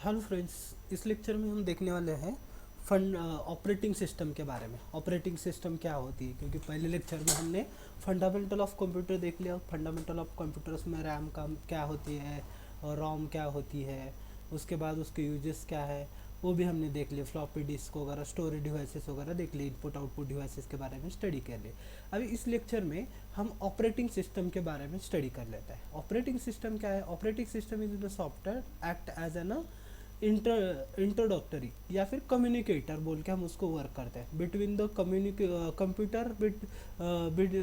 Hello friends, इस lecture में हम देखने वाले हैं फंड ऑपरेटिंग सिस्टम के बारे में। ऑपरेटिंग सिस्टम क्या होती है, क्योंकि पहले लेक्चर में हमने फंडामेंटल ऑफ कंप्यूटर देख लिया। फंडामेंटल ऑफ कंप्यूटर्स में रैम का क्या होती है और रोम क्या होती है, उसके बाद उसके यूजेस क्या है वो भी हमने देख लिया। फ्लॉपी डिस्क वगैरह, स्टोरेज डिवाइसेस वगैरह देख लिए, इनपुट आउटपुट डिवाइसेस के बारे में स्टडी कर लिए। अभी इस लेक्चर में हम ऑपरेटिंग सिस्टम के बारे में स्टडी कर लेते हैं। ऑपरेटिंग सिस्टम क्या है? Operating system is the software act as an introductory या फिर कम्युनिकेटर बोल के हम उसको वर्क करते हैं between the computer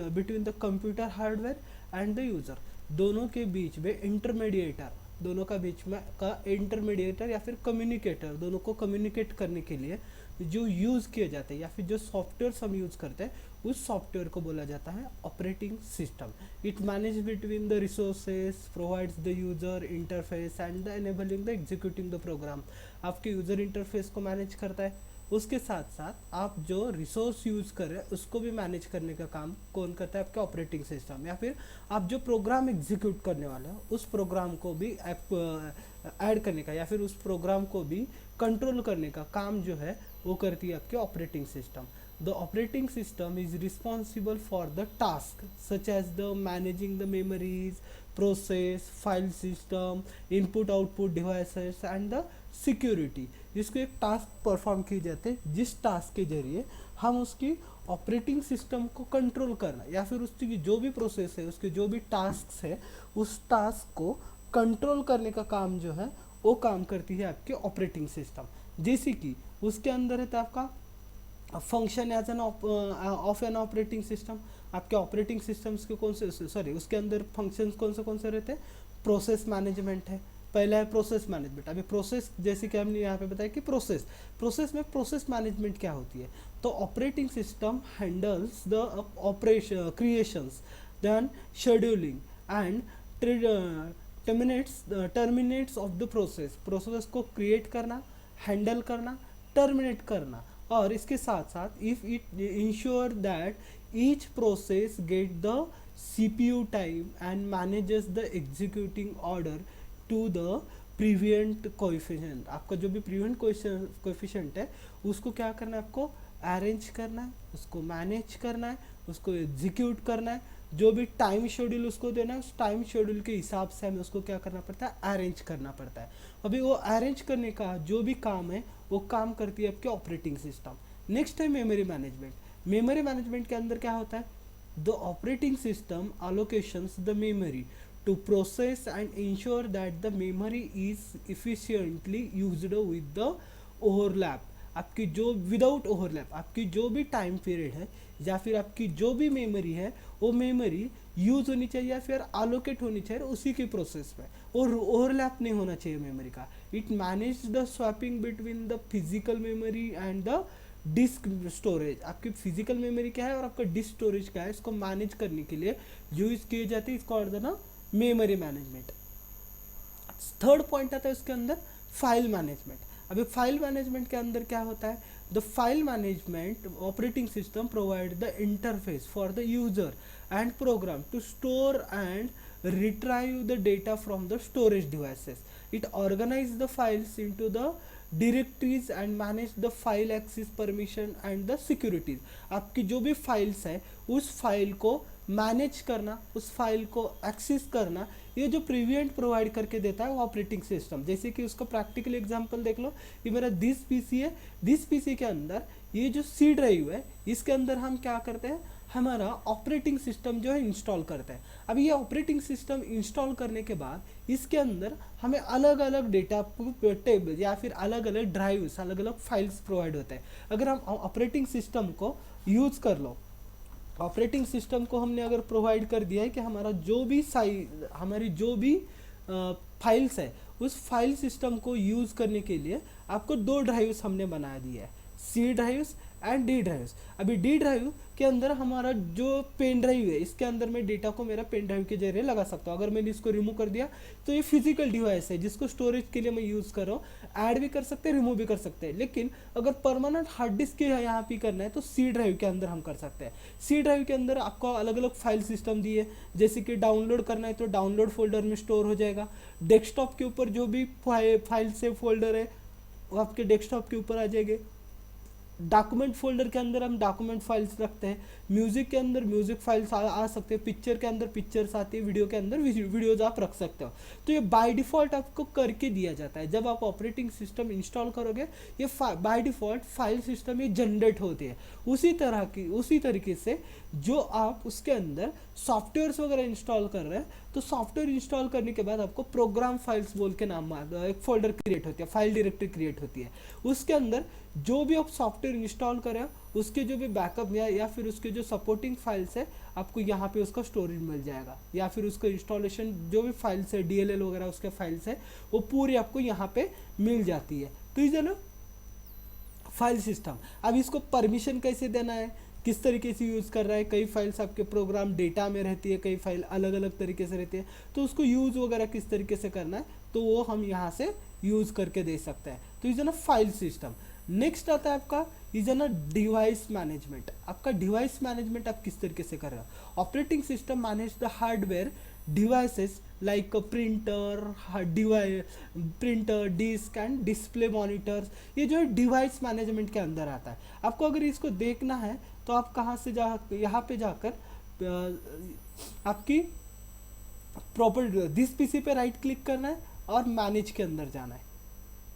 between the computer hardware and the user. दोनों के बीच में इंटरमीडिएटर, दोनों का बीच में का इंटरमीडिएटर या फिर कम्युनिकेटर, दोनों को कम्युनिकेट करने के लिए जो यूज़ किए जाते हैं या फिर जो सॉफ्टवेयर हम यूज़ करते हैं उस सॉफ्टवेयर को बोला जाता है operating system. It manage between the resources, provides the user interface and the enabling the executing the program. आपके यूजर इंटरफेस को मैनेज करता है, उसके साथ साथ आप जो रिसोर्स यूज़ कर रहे हैं उसको भी मैनेज करने का काम कौन करता है? आपका ऑपरेटिंग सिस्टम। या फिर आप जो प्रोग्राम एग्जीक्यूट करने वाले हो उस प्रोग्राम को भी ऐड करने का या फिर उस प्रोग्राम को भी कंट्रोल करने का काम जो है वो करती है आपके operating system. The operating system is responsible for the task such as the managing the memories, process, file system, input output devices and the security। जिसको एक टास्क परफॉर्म की जाते हैं, जिस टास्क के जरिए हम उसकी ऑपरेटिंग सिस्टम को कंट्रोल करना या फिर उसकी जो भी प्रोसेस है, उसके जो भी टास्क है, उस टास्क को कंट्रोल करने का काम जो है वो काम करती है आपके ऑपरेटिंग सिस्टम। जैसे कि उसके अंदर है तो आपका function as an of an operating system. आपके ऑपरेटिंग सिस्टम्स के कौन से, सॉरी, उसके अंदर फंक्शंस कौन से रहते हैं? प्रोसेस मैनेजमेंट है, पहला है प्रोसेस मैनेजमेंट। अभी प्रोसेस जैसे कि हमने यहाँ पे बताया कि प्रोसेस में प्रोसेस मैनेजमेंट क्या होती है, तो operating system handles the operation creations, then scheduling and terminates of the process को क्रिएट करना, हैंडल करना, टर्मिनेट करना। और इसके साथ साथ if it ensure that each process get the CPU time and manages the executing order to the prevent coefficient. आपका जो भी प्रीवियंट कोएफिशिएंट है उसको क्या करना है? आपको अरेंज करना है, उसको मैनेज करना है, उसको एग्जीक्यूट करना है। जो भी टाइम शेड्यूल उसको देना है, उस टाइम शेड्यूल के हिसाब से हमें उसको क्या करना पड़ता है? अरेंज करना पड़ता है। अभी वो अरेंज करने का जो भी काम है वो काम करती है आपके ऑपरेटिंग सिस्टम। नेक्स्ट है मेमोरी मैनेजमेंट। मेमोरी मैनेजमेंट के अंदर क्या होता है? The operating system allocations the memory to process and ensure that the memory is efficiently used with the overlap. आपकी जो विदाउट ओवरलैप, आपकी जो भी टाइम पीरियड है या फिर आपकी जो भी मेमोरी है वो मेमोरी यूज़ होनी चाहिए या फिर अलोकेट होनी चाहिए उसी की प्रोसेस में, और ओवरलैप नहीं होना चाहिए मेमोरी का। It manage the swapping between the physical memory and the disk storage. आपकी फिजिकल मेमोरी क्या है और आपका डिस्क स्टोरेज क्या है, इसको मैनेज करने के लिए यूज किए जाते हैं, इसको ऑर्डर ना मेमोरी मैनेजमेंट। थर्ड पॉइंट आता है उसके अंदर फाइल मैनेजमेंट। अभी फाइल मैनेजमेंट के अंदर क्या होता है? The file management operating system provide the interface for the user and program to store and retrieve the data from the storage devices. It organize the files into the directories and manage the file access permission and the securities. आपकी जो भी files है उस file को manage करना, उस file को access करना, ये जो प्रीवियंट प्रोवाइड करके देता है वो ऑपरेटिंग सिस्टम। जैसे कि उसका प्रैक्टिकल एग्जांपल देख लो, ये मेरा दिस पीसी है, दिस पीसी के अंदर ये जो सी ड्राइव है इसके अंदर हम क्या करते हैं? हमारा ऑपरेटिंग सिस्टम जो है इंस्टॉल करते हैं। अब ये ऑपरेटिंग सिस्टम इंस्टॉल करने के बाद इसके अंदर हमें अलग अलग डेटा टेबल या फिर अलग अलग ड्राइव्स, अलग अलग फाइल्स प्रोवाइड होते हैं। अगर हम ऑपरेटिंग सिस्टम को यूज़ कर लो, ऑपरेटिंग सिस्टम को हमने अगर प्रोवाइड कर दिया है कि हमारा जो भी हमारी जो भी फाइल्स है उस फाइल सिस्टम को यूज़ करने के लिए आपको दो ड्राइव्स हमने बना दिए है, सी ड्राइव्स एंड डी ड्राइव्स। अभी डी ड्राइव के अंदर हमारा जो पेन ड्राइव है, इसके अंदर मैं डेटा को मेरा पेन ड्राइव के जरिए लगा सकता हूँ। अगर मैंने इसको रिमूव कर दिया तो ये फिजिकल डिवाइस है जिसको स्टोरेज के लिए मैं यूज़ कर रहा हूँ। ऐड भी कर सकते हैं, रिमूव भी कर सकते हैं, लेकिन अगर परमानेंट हार्ड डिस्क के यहाँ पे करना है तो सी ड्राइव के अंदर हम कर सकते हैं। सी ड्राइव के अंदर आपको अलग अलग फाइल सिस्टम दिए, जैसे कि डाउनलोड करना है तो डाउनलोड फोल्डर में स्टोर हो जाएगा। डेस्कटॉप के ऊपर जो भी फाइल सेव फोल्डर है वो आपके डेस्कटॉप के ऊपर आ जाएंगे। डॉक्यूमेंट फोल्डर के अंदर हम डॉक्यूमेंट फाइल्स रखते हैं। म्यूजिक के अंदर म्यूजिक फाइल्स आ सकते हैं। पिक्चर के अंदर पिक्चर्स आती है। वीडियो के अंदर वीडियोज आप रख सकते हो। तो ये बाय डिफ़ॉल्ट आपको करके दिया जाता है। जब आप ऑपरेटिंग सिस्टम इंस्टॉल करोगे ये बाय डिफ़ॉल्ट फाइल सिस्टम ये जनरेट होती है। उसी तरीके से जो आप उसके अंदर सॉफ्टवेयर्स वगैरह इंस्टॉल कर रहे हैं तो सॉफ्टवेयर इंस्टॉल करने के बाद आपको प्रोग्राम फाइल्स बोल के नाम एक फोल्डर क्रिएट होती है, फाइल डायरेक्टरी क्रिएट होती है। उसके अंदर जो भी आप सॉफ्टवेयर इंस्टॉल करें उसके जो भी बैकअप या फिर उसके जो सपोर्टिंग फाइल्स है आपको यहाँ पे उसका स्टोरेज मिल जाएगा, या फिर उसका इंस्टॉलेशन जो भी फाइल्स है DLL वगैरह उसके फाइल्स है वो पूरी आपको यहाँ पे मिल जाती है। तो ये ना फाइल सिस्टम। अब इसको परमिशन कैसे देना है, किस तरीके से यूज़ कर रहा है। कई फाइल्स आपके प्रोग्राम डेटा में रहती है, कई फाइल अलग अलग तरीके से रहती है, तो उसको यूज़ वगैरह किस तरीके से करना है तो वो हम यहाँ से यूज़ करके दे सकते हैं। तो इज ना फाइल सिस्टम। नेक्स्ट आता है आपका इज ना डिवाइस मैनेजमेंट। आपका डिवाइस मैनेजमेंट आप किस तरीके से कर रहे हो। Operating system manage the hardware devices like printer disk and display monitors. ये जो है डिवाइस मैनेजमेंट के अंदर आता है। आपको अगर इसको देखना है तो आप कहाँ से यहाँ पे जाकर आपकी प्रॉपर दिस पीसी पे राइट क्लिक करना है और मैनेज के अंदर जाना है।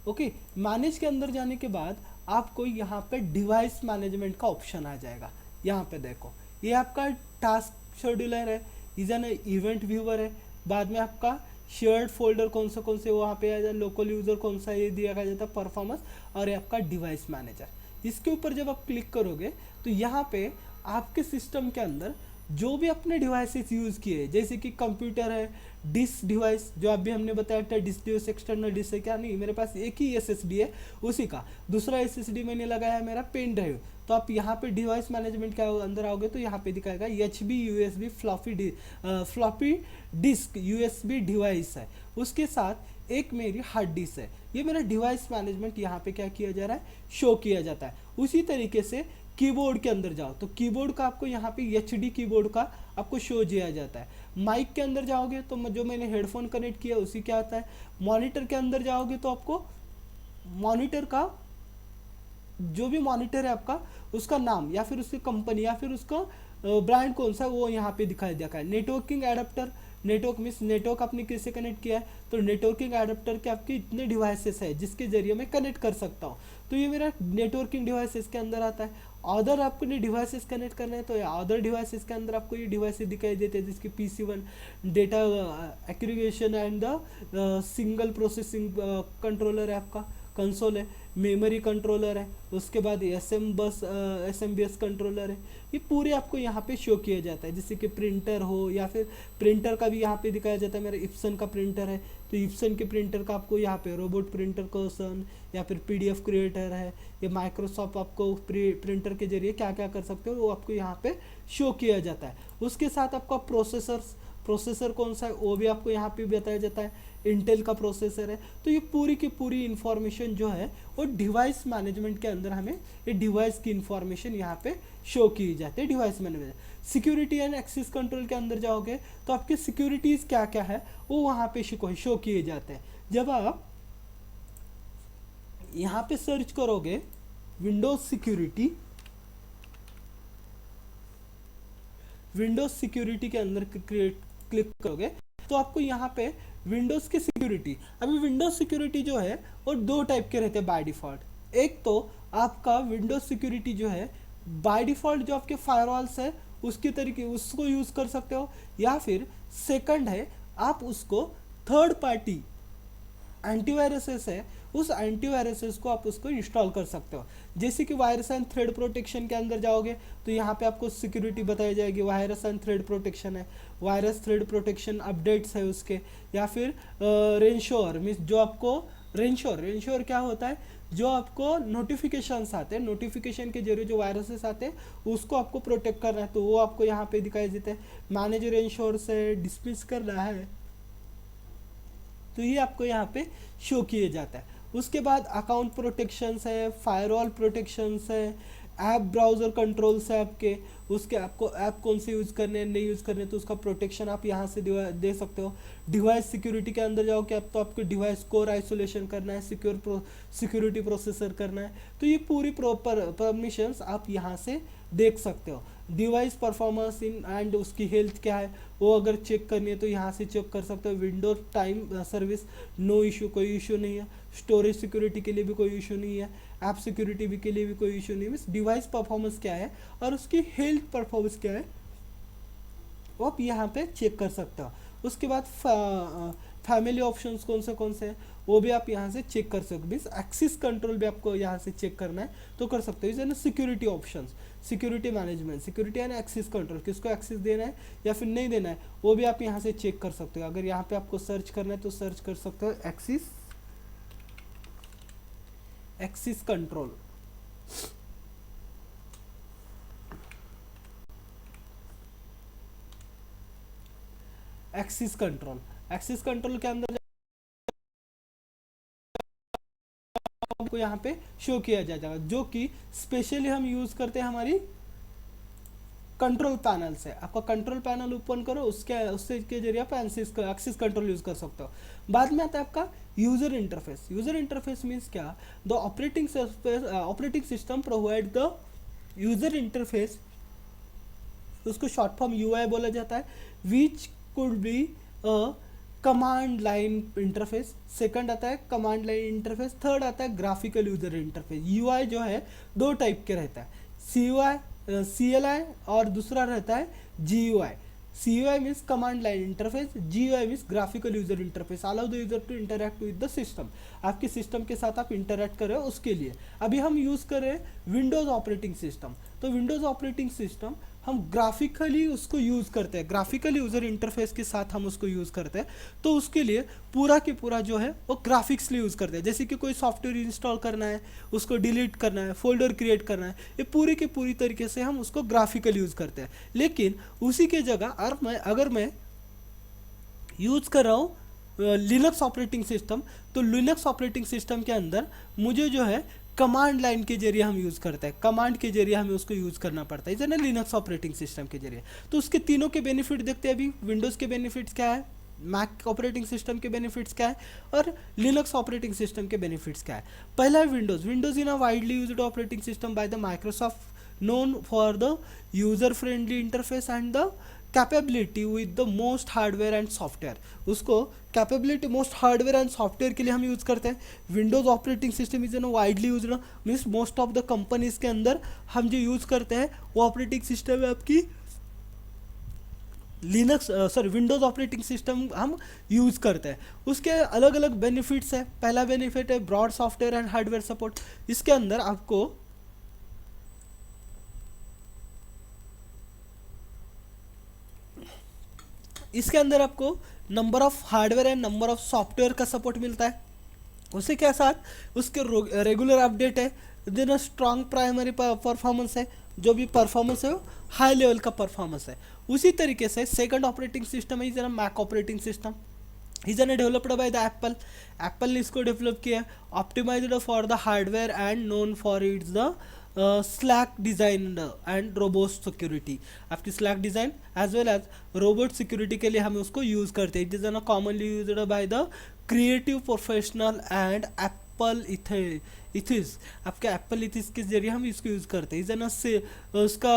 ओके, मैनेज के अंदर जाने के बाद आपको यहाँ पे डिवाइस मैनेजमेंट का ऑप्शन आ जाएगा। यहाँ पे देखो ये आपका टास्क शेड्यूलर है, इजन इवेंट व्यूअर है, बाद में आपका शेयर्ड फोल्डर कौन से वहाँ पे आ जाए, लोकल यूज़र कौन सा ये दिया जाता है, परफॉर्मेंस, और ये आपका डिवाइस मैनेजर। इसके ऊपर जब आप क्लिक करोगे तो यहाँ पे आपके सिस्टम के अंदर जो भी अपने डिवाइसेस यूज़ किए, जैसे कि कंप्यूटर है, डिस्क डिवाइस जो अभी हमने बताया था, डिस्क डिवाइस एक्सटर्नल डिस्क है क्या, नहीं मेरे पास एक ही SSD है उसी का, दूसरा SSD मैंने लगाया है मेरा पेन ड्राइव। तो आप यहाँ पे डिवाइस मैनेजमेंट के अंदर आओगे तो यहाँ पे दिखाएगा HB USB floppy disk USB device है, उसके साथ एक मेरी हार्ड डिस्क है। ये मेरा डिवाइस मैनेजमेंट यहाँ पे क्या किया जा रहा है, शो किया जाता है। उसी तरीके से कीबोर्ड के अंदर जाओ तो कीबोर्ड का आपको यहाँ पे HD कीबोर्ड का आपको शो किया जाता है। माइक के अंदर जाओगे तो जो मैंने हेडफोन कनेक्ट किया उसी क्या आता है। मॉनिटर के अंदर जाओगे तो आपको मॉनिटर का जो भी मॉनिटर है आपका उसका नाम या फिर उसकी कंपनी या फिर उसका ब्रांड कौन सा वो यहाँ पे दिखाई दिया है। Networking adapter, network means network आपने किससे कनेक्ट किया है, तो नेटवर्किंग एडाप्टर के आपके इतने डिवाइसेस है जिसके जरिए मैं कनेक्ट कर सकता हूँ, तो ये मेरा नेटवर्किंग डिवाइसेस के अंदर आता है। अदर आपको डिवाइसेस कनेक्ट करना है तो अदर डिवाइसेस के अंदर आपको ये डिवाइसेस दिखाई देते हैं, जिसके PC1 data aggregation and the single processing controller है, आपका कंसोल है, मेमोरी कंट्रोलर है, उसके बाद SMBS कंट्रोलर है। ये पूरे आपको यहाँ पे शो किया जाता है, जैसे कि प्रिंटर हो या फिर प्रिंटर का भी यहाँ पे दिखाया जाता है। मेरा इप्सन का प्रिंटर है तो इप्सन के प्रिंटर का आपको यहाँ पे रोबोट प्रिंटर कर्सन या फिर PDF क्रिएटर है, ये माइक्रोसॉफ्ट आपको प्रिंटर के जरिए क्या क्या कर सकते हो वो आपको यहाँ पे शो किया जाता है। उसके साथ आपका प्रोसेसर कौन सा है वो भी आपको यहाँ पे बताया जाता है, इंटेल का प्रोसेसर है। तो ये पूरी की पूरी इंफॉर्मेशन जो है वो डिवाइस मैनेजमेंट के अंदर हमें ये डिवाइस की इंफॉर्मेशन यहाँ पे शो की जाती है। Device management security and access control के अंदर जाओगे तो आपके सिक्योरिटीज़ क्या क्या है वो वहाँ पे शो किए जाते हैं। जब आप यहाँ पे सर्च करोगे विंडोज सिक्योरिटी के अंदर क्लिक करोगे तो आपको यहाँ पे विंडोज़ की सिक्योरिटी, अभी विंडोज सिक्योरिटी जो है वो दो टाइप के रहते हैं बाय डिफ़ॉल्ट। एक तो आपका विंडोज सिक्योरिटी जो है बाय डिफ़ॉल्ट जो आपके फायरवॉल्स है उसके तरीके उसको यूज़ कर सकते हो, या फिर सेकंड है आप उसको थर्ड पार्टी एंटीवायरसेस है उस एंटीवायरसेस को आप उसको इंस्टॉल कर सकते हो। जैसे कि वायरस एंड थ्रेड प्रोटेक्शन के अंदर जाओगे तो यहाँ पे आपको सिक्योरिटी बताई जाएगी, वायरस एंड थ्रेड प्रोटेक्शन है, वायरस थ्रेड प्रोटेक्शन अपडेट्स है उसके, या फिर रेंश्योर मीन्स जो आपको रेंश्योर क्या होता है, जो आपको नोटिफिकेशंस आते हैं, नोटिफिकेशन के जरिए जो वायरसेस आते हैं उसको आपको प्रोटेक्ट करना है, तो वो आपको यहाँ पे दिखाई देते हैं। मैनेज रेंश्योर से डिस्मिस करना है तो ये आपको यहाँ पे शो किए जाता है। उसके बाद अकाउंट प्रोटेक्शंस है, फायरवॉल प्रोटेक्शंस है, ऐप ब्राउज़र कंट्रोल्स है आपके, उसके आपको ऐप कौन से यूज़ करने हैं नहीं यूज़ करने, तो उसका प्रोटेक्शन आप यहाँ से दे सकते हो। डिवाइस सिक्योरिटी के अंदर जाओ कि आप तो आपको डिवाइस कोर आइसोलेशन करना है, सिक्योरिटी प्रोसेसर करना है, तो ये पूरी प्रॉपर परमिशंस आप यहाँ से देख सकते हो। डिवाइस परफॉर्मेंस इन एंड उसकी हेल्थ क्या है वो अगर चेक करनी है तो यहाँ से चेक कर सकते हो। Windows time service no issue, कोई इशू नहीं है। स्टोरेज सिक्योरिटी के लिए भी कोई इशू नहीं है, ऐप सिक्योरिटी भी के लिए भी कोई इशू नहीं है। मीन्स डिवाइस परफॉर्मेंस क्या है और उसकी हेल्थ परफॉर्मेंस क्या है वो आप यहाँ पे चेक कर सकते हो। उसके बाद फैमिली ऑप्शंस कौन से हैं वो भी आप यहाँ से चेक कर सकते हो। मीन्स एक्सेस कंट्रोल भी आपको यहाँ से चेक करना है तो कर सकते हो। इस security options, security management, security and access control, किसको एक्सेस देना है या फिर नहीं देना है वो भी आप यहाँ से चेक कर सकते हो। अगर यहाँ पे आपको सर्च करना है तो सर्च कर सकते हो एक्सेस कंट्रोल। एक्सेस कंट्रोल के अंदर आपको यहाँ पे शो किया जाएगा, जो कि स्पेशली हम यूज करते हैं हमारी कंट्रोल पैनल से। आपका कंट्रोल पैनल ओपन करो, उससे के जरिए आप एक्सेस कंट्रोल यूज कर सकते हो। बाद में आता है आपका user interface. User interface means क्या, the operating system provide the user interface, उसको शॉर्ट फॉर्म यूआई बोला जाता है, which could be command line interface. Second आता है कमांड लाइन इंटरफेस। थर्ड आता है ग्राफिकल यूजर इंटरफेस। यूआई जो है दो टाइप के रहता है, CLI और दूसरा रहता है GUI। CUI means command line interface, GUI means graphical user interface. Allow the user to interact with the system, आपके सिस्टम के साथ आप इंटरैक्ट कर रहे हो उसके लिए। अभी हम यूज़ कर रहे हैं विंडोज़ ऑपरेटिंग सिस्टम, तो विंडोज़ ऑपरेटिंग सिस्टम हम ग्राफिकली उसको यूज़ करते हैं, ग्राफिकल यूज़र इंटरफेस के साथ हम उसको यूज़ करते हैं। तो उसके लिए पूरा के पूरा जो है वो ग्राफिक्सली यूज़ करते हैं। जैसे कि कोई सॉफ्टवेयर इंस्टॉल करना है, उसको डिलीट करना है, फोल्डर क्रिएट करना है, ये पूरी की पूरी तरीके से हम उसको ग्राफिकल यूज़ करते हैं। लेकिन उसी के जगह अगर मैं यूज़ कर रहा हूँ लिनक्स ऑपरेटिंग सिस्टम, तो लिनक्स ऑपरेटिंग सिस्टम के अंदर मुझे जो है कमांड लाइन के जरिए हम यूज़ करते हैं, कमांड के जरिए हमें उसको यूज़ करना पड़ता है, जैसे लिनक्स ऑपरेटिंग सिस्टम के जरिए। तो उसके तीनों के बेनिफिट देखते हैं। अभी विंडोज़ के बेनिफिट्स क्या है, मैक ऑपरेटिंग सिस्टम के बेनिफिट्स क्या है और लिनक्स ऑपरेटिंग सिस्टम के बेनिफिट्स क्या है। पहला है Windows in a widely used operating system by the Microsoft, known for the user friendly interface and the capability with the most hardware and software. उसको capability most hardware and software के लिए हम use करते हैं। Windows operating system is an widely use, means most of the companies के अंदर हम जो यूज़ करते हैं वो ऑपरेटिंग सिस्टम है आपकी विंडोज़ ऑपरेटिंग सिस्टम हम यूज़ करते हैं। उसके अलग अलग बेनिफिट्स है। पहला बेनिफिट है broad software and hardware support. इसके अंदर आपको number of hardware and number of software का सपोर्ट मिलता है। उसी के साथ उसके रेगुलर अपडेट है, देन स्ट्रॉन्ग प्राइमरी परफॉर्मेंस है, जो भी परफॉर्मेंस है वो हाई लेवल का परफॉर्मेंस है। उसी तरीके से सेकंड ऑपरेटिंग सिस्टम है is an Mac operating system, is an developed by the Apple ने इसको डेवलप किया, optimized for the hardware and known for its the slack design and robot security. आपकी slack design as well as robot security के लिए हम उसको use करते हैं। It is an commonly used by the creative professional and Apple इथिस। आपके Apple इथिस के जरिए हम इसको यूज़ करते हैं। इज एन उसका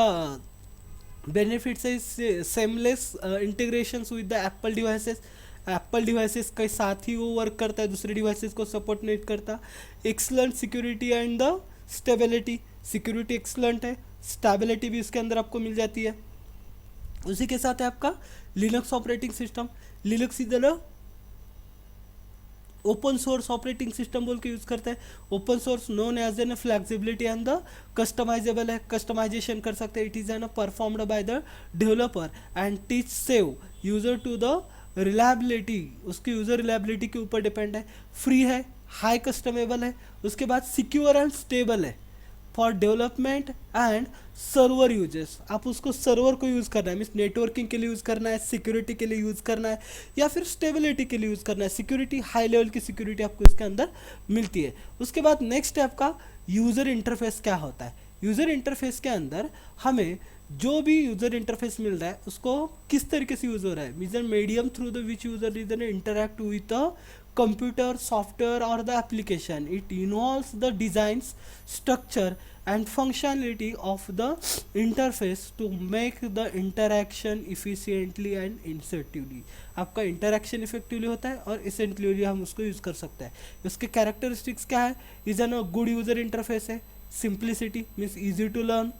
बेनिफिट्स है seamless integration with the Apple devices के साथ ही वो वर्क करता है, दूसरे डिवाइसेस को सपोर्ट नहीं करता। Excellent security and the stability, security excellent है, स्टेबिलिटी भी इसके अंदर आपको मिल जाती है। उसी के साथ है आपका Linux operating system. Linux is open source operating system बोल के यूज़ करते हैं। Open source known as an flexibility and the customisable है, कस्टमाइजेशन कर सकते हैं। It is an performed by the developer and teach save user to the reliability, उसकी user reliability के ऊपर डिपेंड है। फ्री है, हाई कस्टमेबल है, उसके बाद सिक्योर एंड स्टेबल है for development and server uses. आप उसको सर्वर को यूज़ करना है, मीन्स नेटवर्किंग के लिए यूज़ करना है, सिक्योरिटी के लिए यूज़ करना है, या फिर स्टेबिलिटी के लिए यूज़ करना है। सिक्योरिटी, हाई लेवल की सिक्योरिटी आपको इसके अंदर मिलती है। उसके बाद नेक्स्ट है आपका यूज़र इंटरफेस। क्या होता है यूज़र इंटरफेस के अंदर? हमें जो भी यूज़र इंटरफेस मिल रहा है उसको किस तरीके से यूज़ हो रहा है, means medium through the which user is interact with the computer, software or the application. It involves the designs, structure and functionality of the interface to make the interaction efficiently and effectively. आपका interaction effectively होता है और इसेंटली हम उसको use कर सकते हैं। उसके कैरेक्टरिस्टिक्स क्या है? Is an good user interface है, simplicity means easy to learn,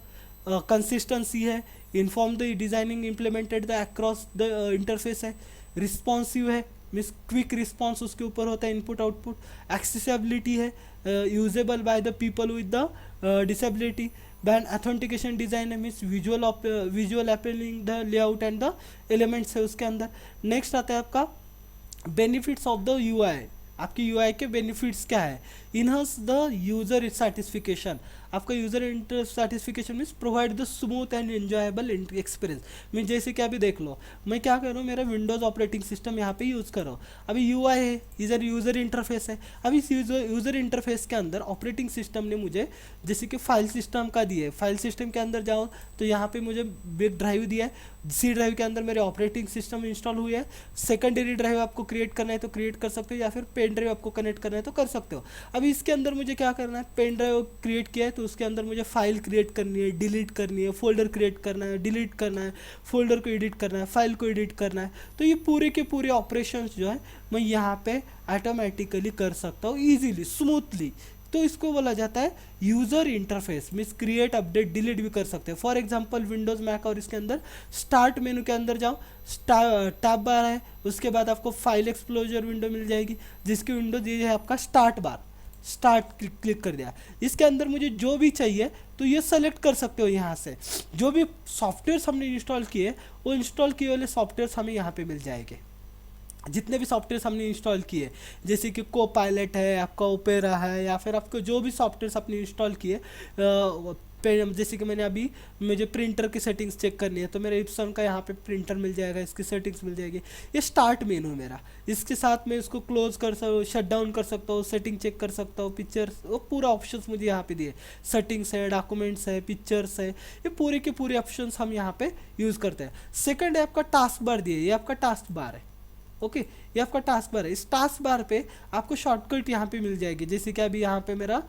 consistency है, inform the designing implemented the across the interface है, रिस्पॉन्सिव है मीन्स क्विक रिस्पॉन्स उसके ऊपर होता है, इनपुट आउटपुट, एक्सेसिबिलिटी है, usable by the people with the disability, band authentication design है means visual appealing the layout and the elements है उसके अंदर। नेक्स्ट आता है आपका बेनिफिट्स ऑफ द यूआई। आपकी यूआई के बेनिफिट्स क्या है? Enhance the user satisfaction. आपका user inter satisfaction means provide the smooth and enjoyable experience. Mean जैसे कि अभी देख लो, मैं क्या कर रहा हूँ, मेरा विंडोज़ ऑपरेटिंग सिस्टम यहाँ पे यूज़ कर रहा हूँ। अभी यूआई है, इधर यूज़र इंटरफेस है। अभी इस यूज़र इंटरफेस के अंदर ऑपरेटिंग सिस्टम ने मुझे जैसे कि फाइल सिस्टम का दिया है, फाइल सिस्टम के अंदर जाओ तो यहाँ पे मुझे बिग ड्राइव दिया है, सी ड्राइव के अंदर मेरे ऑपरेटिंग सिस्टम इंस्टॉल हुई है। सेकेंडरी ड्राइव आपको क्रिएट करना है तो क्रिएट कर सकते हो, या फिर पेन ड्राइव आपको कनेक्ट करना है तो कर सकते हो। अभी इसके अंदर मुझे क्या करना है, पेन ड्राइव क्रिएट किया है तो उसके अंदर मुझे फाइल क्रिएट करनी है, डिलीट करनी है, फोल्डर क्रिएट करना है, डिलीट करना है, फोल्डर को एडिट करना है, फाइल को एडिट करना है। तो ये पूरे के पूरे ऑपरेशंस जो है मैं यहाँ पे ऑटोमेटिकली कर सकता हूँ ईजीली, स्मूथली। तो इसको बोला जाता है user interface means create, update, delete भी कर सकते हैं। फॉर एग्जांपल विंडोज़ मैक और इसके अंदर स्टार्ट मेनू के अंदर जाओ, टैब बार है, उसके बाद आपको फाइल एक्सप्लोजर विंडो मिल जाएगी जिसकी विंडो ये है आपका स्टार्ट बार। स्टार्ट क्लिक कर दिया, इसके अंदर मुझे जो भी चाहिए तो ये सेलेक्ट कर सकते हो यहाँ से। जो भी सॉफ्टवेयर्स हमने इंस्टॉल किए वो इंस्टॉल किए वाले सॉफ्टवेयर्स हमें यहाँ पे मिल जाएंगे। जितने भी सॉफ्टवेयर हमने इंस्टॉल किए जैसे कि को पायलट है, आपका ओपेरा है, या फिर आपको जो भी सॉफ्टवेयर आपने इंस्टॉल किए, जैसे कि मैंने अभी मुझे प्रिंटर की सेटिंग्स चेक करनी है तो मेरा इप्सन का यहाँ पे प्रिंटर मिल जाएगा, इसकी सेटिंग्स मिल जाएगी। ये स्टार्ट मेनू है मेरा, इसके साथ मैं इसको क्लोज कर सकता हूँ, शट डाउन कर सकता हूँ, सेटिंग चेक कर सकता हूँ, पिक्चर्स, वो पूरा ऑप्शंस मुझे यहाँ पे दिए, सेटिंग्स है, डॉक्यूमेंट्स है, पिक्चर्स है, ये पूरे के पूरे ऑप्शंस हम यहाँ पे यूज़ करते हैं। सेकंड है आपका टास्क बार दिए, ये आपका टास्क बार है। ओके ये आपका टास्क बार है। इस टास्क बार पे आपको शॉर्टकट यहाँ पे मिल जाएगी, जैसे कि अभी यहाँ पे मेरा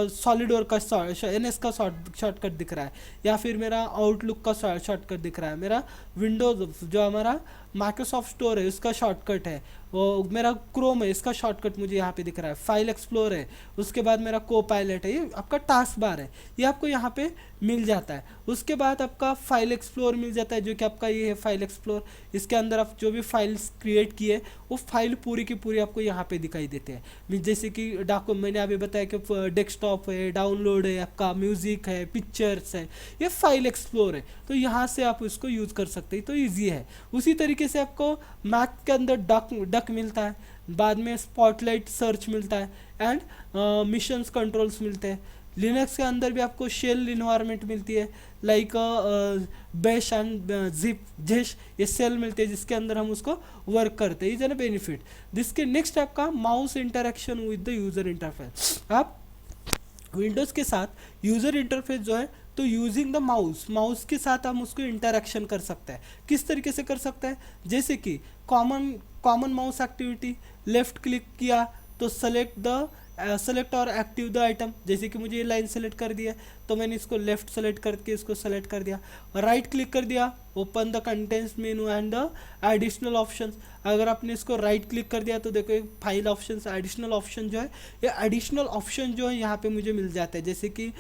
सॉलिडवर्क का एनएस का शॉर्टकट दिख रहा है, या फिर मेरा आउटलुक का शॉर्टकट दिख रहा है, मेरा विंडोज जो हमारा माइक्रोसॉफ्ट स्टोर है उसका शॉर्टकट है, वो मेरा क्रोम है इसका शॉर्टकट मुझे यहाँ पे दिख रहा है, फाइल एक्सप्लोर है, उसके बाद मेरा को पायलट है, ये आपका टास्क बार है, ये आपको यहाँ पे मिल जाता है। उसके बाद आपका फाइल एक्सप्लोर मिल जाता है जो कि आपका ये है फाइल एक्सप्लोर। इसके अंदर आप जो भी फाइल्स क्रिएट किए वो फाइल पूरी की पूरी आपको यहाँ पे दिखाई देते हैं। जैसे कि मैंने अभी बताया कि डेस्कटॉप है, डाउनलोड है, आपका म्यूज़िक है, पिक्चर्स है, ये फाइल एक्सप्लोर है, तो यहाँ से आप इसको यूज़ कर सकते हैं, तो ईजी है। उसी तरीके से आपको मैक के अंदर डक मिलता है, बाद में स्पॉटलाइट सर्च मिलता है, एंड मिशंस कंट्रोल्स मिलते हैं। लिनक्स के अंदर भी आपको शेल इन्वायरमेंट मिलती है, लाइक बैश एंड जिप जेश, ये सेल मिलते हैं जिसके अंदर हम उसको वर्क करते हैं। Is an benefit. जिसके नेक्स्ट आपका mouse interaction with the user interface. आप विंडोज़ के साथ यूज़र इंटरफेस जो है तो यूजिंग द माउस के साथ हम उसको इंटरेक्शन कर सकते हैं। किस तरीके से कर सकते हैं, जैसे कि common mouse activity, left click किया तो सेलेक्ट और एक्टिव द आइटम, जैसे कि मुझे ये लाइन सेलेक्ट कर दिया तो मैंने इसको लेफ्ट सेलेक्ट करके इसको सेलेक्ट कर दिया, राइट क्लिक कर दिया, open the contents menu and the additional options. अगर आपने इसको राइट क्लिक कर दिया तो देखो फाइल ऑप्शंस, एडिशनल ऑप्शन जो है, ये एडिशनल ऑप्शन जो है यहाँ पे मुझे मिल जाते हैं, जैसे कि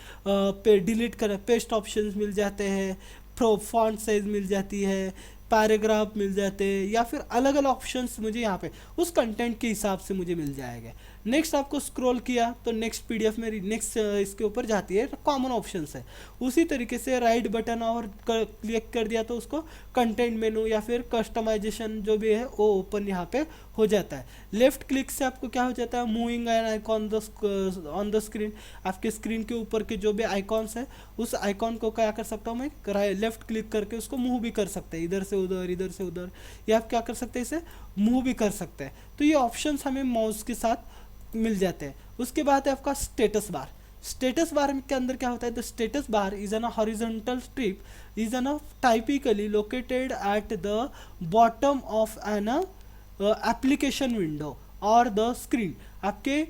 डिलीट कर पेस्ट ऑप्शंस मिल जाते हैं, फॉन्ट साइज मिल जाती है, पैराग्राफ मिल जाते हैं, या फिर अलग अलग ऑप्शंस मुझे यहाँ पे उस कंटेंट के हिसाब से मुझे मिल जाएगा। नेक्स्ट आपको स्क्रॉल किया तो नेक्स्ट पीडीएफ में नेक्स्ट इसके ऊपर जाती है, कॉमन ऑप्शंस है। उसी तरीके से राइट बटन और क्लिक कर दिया तो उसको कंटेंट मेनू या फिर कस्टमाइजेशन जो भी है वो ओपन यहाँ पे हो जाता है। लेफ्ट क्लिक से आपको क्या हो जाता है, moving an icon on the screen, आपके स्क्रीन के ऊपर के जो भी आइकॉन्स है उस आइकॉन को क्या कर सकता हूँ मैं, लेफ्ट क्लिक करके उसको मूव भी कर सकते हैं, इधर से उधर इधर से उधर, या आप क्या कर सकते हैं इसे मूव भी कर सकते हैं। तो ये ऑप्शंस हमें माउस के साथ मिल जाते हैं। उसके बाद है आपका स्टेटस बार। स्टेटस बार के अंदर क्या होता है, the status bar is an horizontal strip is an typically located at the bottom of an application window और द स्क्रीन। आपके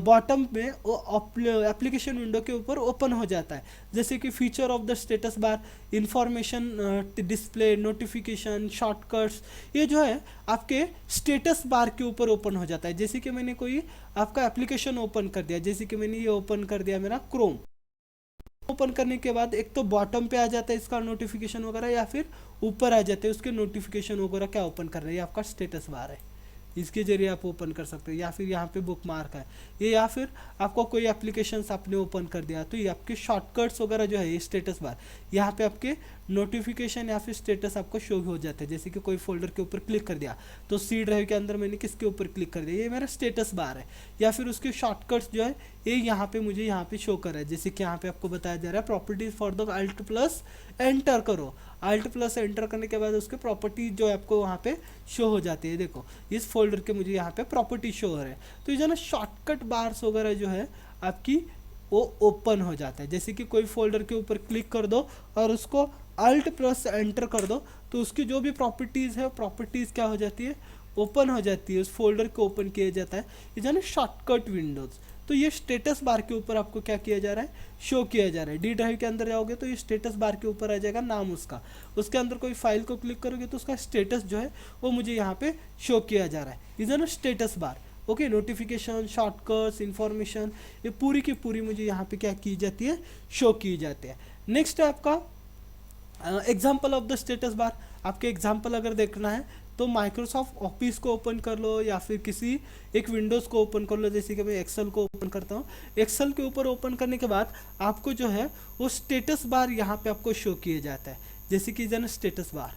बॉटम में एप्लीकेशन विंडो के ऊपर ओपन हो जाता है। जैसे कि feature of the status bar, information display, notification, shortcuts, ये जो है आपके स्टेटस बार के ऊपर ओपन हो जाता है। जैसे कि मैंने कोई आपका एप्लीकेशन ओपन कर दिया, जैसे कि मैंने ये ओपन कर दिया मेरा क्रोम, ओपन करने के बाद एक तो बॉटम पे आ जाता है इसका नोटिफिकेशन वगैरह, या फिर ऊपर आ जाते हैं उसके नोटिफिकेशन वगैरह क्या ओपन कर रहे हैं, ये आपका स्टेटस बार है, इसके जरिए आप ओपन कर सकते हो। या फिर यहाँ पे बुक मार्क है ये, या फिर आपको कोई एप्लीकेशंस आपने ओपन कर दिया तो ये आपके शॉर्टकट्स वगैरह जो है ये स्टेटस बार, यहाँ पे आपके नोटिफिकेशन या फिर स्टेटस आपको शो हो जाते हैं। जैसे कि कोई फोल्डर के ऊपर क्लिक कर दिया तो सी ड्राइव के अंदर मैंने किसके ऊपर क्लिक कर दिया, ये मेरा स्टेटस बार है। या फिर उसके शॉर्टकट्स जो है ये यहाँ पे मुझे यहाँ पे शो कर रहा है। जैसे कि यहाँ पे आपको बताया जा रहा है properties for the alt plus enter करो, अल्ट प्लस एंटर करने के बाद उसके प्रॉपर्टी जो है आपको वहाँ पे शो हो जाती है। देखो इस फोल्डर के मुझे यहाँ पे प्रॉपर्टी शो हो रहा है। तो ये जो ना शॉर्टकट बार्स वगैरह जो है आपकी वो ओपन हो जाता है। जैसे कि कोई फोल्डर के ऊपर क्लिक कर दो और उसको अल्ट प्लस एंटर कर दो तो उसकी जो भी प्रॉपर्टीज़ है प्रॉपर्टीज़ क्या हो जाती है, ओपन हो जाती है, उस फोल्डर को ओपन किया जाता है। ये जो ना शॉर्टकट विंडोज़, तो ये स्टेटस बार के ऊपर आपको क्या किया जा रहा है, शो किया जा रहा है। डी ड्राइव के अंदर जाओगे तो ये स्टेटस बार के ऊपर आ जाएगा नाम उसका, उसके अंदर कोई फाइल को क्लिक करोगे तो उसका स्टेटस जो है वो मुझे यहाँ पे शो किया जा रहा है। इज ना status bar, okay. Notification, shortcuts, information, ये पूरी की पूरी मुझे यहाँ पे क्या की जाती है, शो की जाती है। नेक्स्ट है आपका example of the status bar. आपके एग्जाम्पल अगर देखना है तो माइक्रोसॉफ्ट ऑफिस को ओपन कर लो या फिर किसी एक विंडोज़ को ओपन कर लो। जैसे कि मैं एक्सेल को ओपन करता हूँ, एक्सेल के ऊपर ओपन करने के बाद आपको जो है वो स्टेटस बार यहाँ पे आपको शो किया जाता है। जैसे कि जन स्टेटस बार,